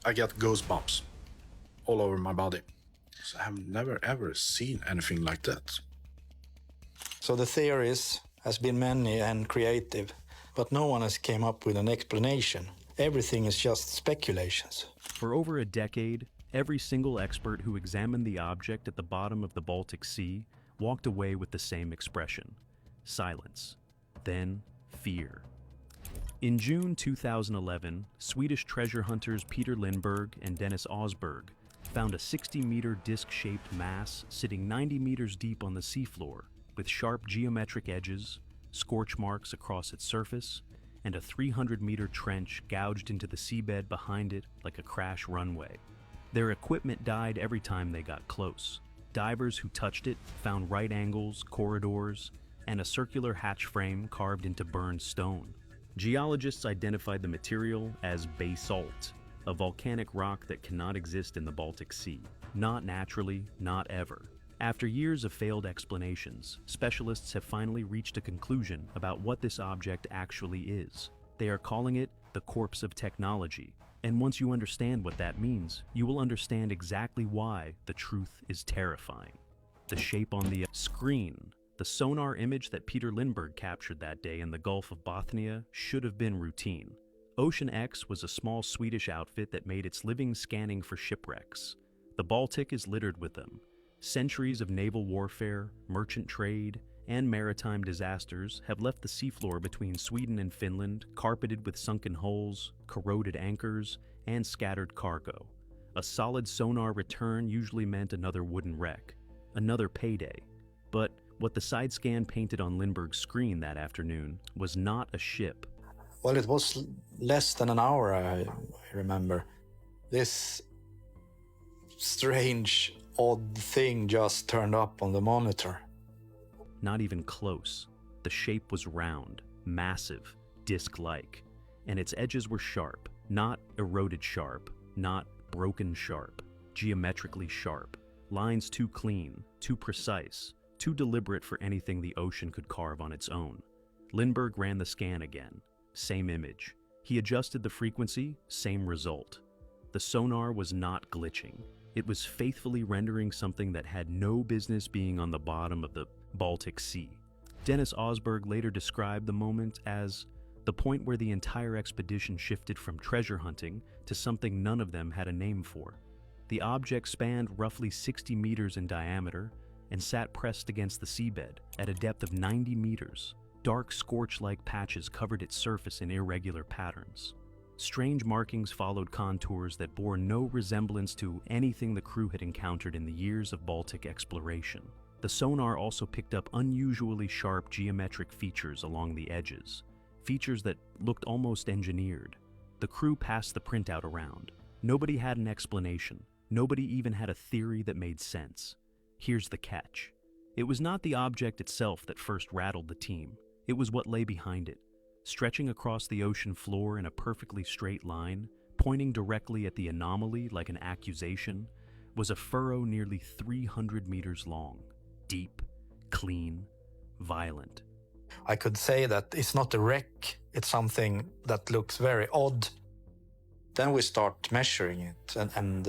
I get goosebumps all over my body. So I have never ever seen anything like that. So the theories has been many and creative, but no one has came up with an explanation. Everything is just speculations. For over a decade, every single expert who examined the object at the bottom of the Baltic Sea walked away with the same expression: silence, then fear. In June 2011, Swedish treasure hunters Peter Lindberg and Dennis Osberg found a 60-meter disc-shaped mass sitting 90 meters deep on the seafloor, with sharp geometric edges, scorch marks across its surface, and a 300-meter trench gouged into the seabed behind it like a crash runway. Their equipment died every time they got close. Divers who touched it found right angles, corridors, and a circular hatch frame carved into burned stone. Geologists identified the material as basalt, a volcanic rock that cannot exist in the Baltic Sea. Not naturally, not ever. After years of failed explanations, specialists have finally reached a conclusion about what this object actually is. They are calling it the corpse of technology. And once you understand what that means, you will understand exactly why the truth is terrifying. The shape on the screen. The sonar image that Peter Lindberg captured that day in the Gulf of Bothnia should have been routine. Ocean X was a small Swedish outfit that made its living scanning for shipwrecks. The Baltic is littered with them. Centuries of naval warfare, merchant trade, and maritime disasters have left the seafloor between Sweden and Finland carpeted with sunken hulls, corroded anchors, and scattered cargo. A solid sonar return usually meant another wooden wreck, another payday. But what the side scan painted on Lindbergh's screen that afternoon was not a ship. Well, it was less than an hour, I remember. This strange, odd thing just turned up on the monitor. Not even close. The shape was round, massive, disc-like, and its edges were sharp, not eroded sharp, not broken sharp, geometrically sharp. Lines too clean, too precise, too deliberate for anything the ocean could carve on its own. Lindberg ran the scan again. Same image. He adjusted the frequency, same result. The sonar was not glitching. It was faithfully rendering something that had no business being on the bottom of the Baltic Sea. Dennis Osberg later described the moment as the point where the entire expedition shifted from treasure hunting to something none of them had a name for. The object spanned roughly 60 meters in diameter and sat pressed against the seabed at a depth of 90 meters. Dark scorch-like patches covered its surface in irregular patterns. Strange markings followed contours that bore no resemblance to anything the crew had encountered in the years of Baltic exploration. The sonar also picked up unusually sharp geometric features along the edges, features that looked almost engineered. The crew passed the printout around. Nobody had an explanation. Nobody even had a theory that made sense. Here's the catch. It was not the object itself that first rattled the team. It was what lay behind it. Stretching across the ocean floor in a perfectly straight line, pointing directly at the anomaly like an accusation, was a furrow nearly 300 meters long. Deep, clean, violent. I could say that it's not a wreck, it's something that looks very odd. Then we start measuring it and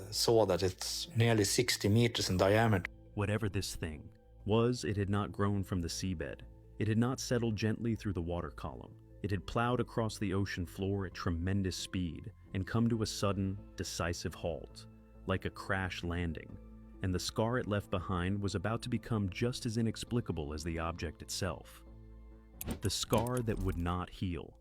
saw that it's nearly 60 meters in diameter. Whatever this thing was, it had not grown from the seabed. It had not settled gently through the water column. It had plowed across the ocean floor at tremendous speed and come to a sudden, decisive halt, like a crash landing, and the scar it left behind was about to become just as inexplicable as the object itself. The scar that would not heal.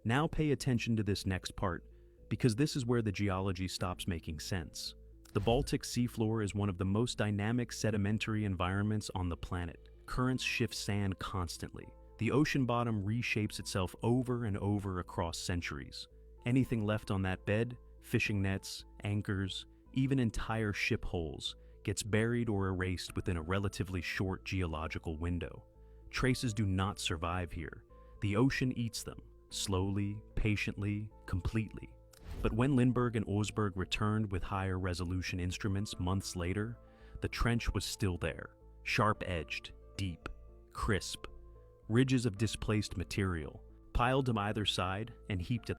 Now pay attention to this next part, because this is where the geology stops making sense. The Baltic seafloor is one of the most dynamic sedimentary environments on the planet. Currents shift sand constantly. The ocean bottom reshapes itself over and over across centuries. Anything left on that bed, fishing nets, anchors, even entire ship hulls, gets buried or erased within a relatively short geological window. Traces do not survive here. The ocean eats them, slowly, patiently, completely. But when Lindberg and Osberg returned with higher resolution instruments months later, the trench was still there, sharp-edged, deep, crisp, ridges of displaced material, piled to either side and heaped at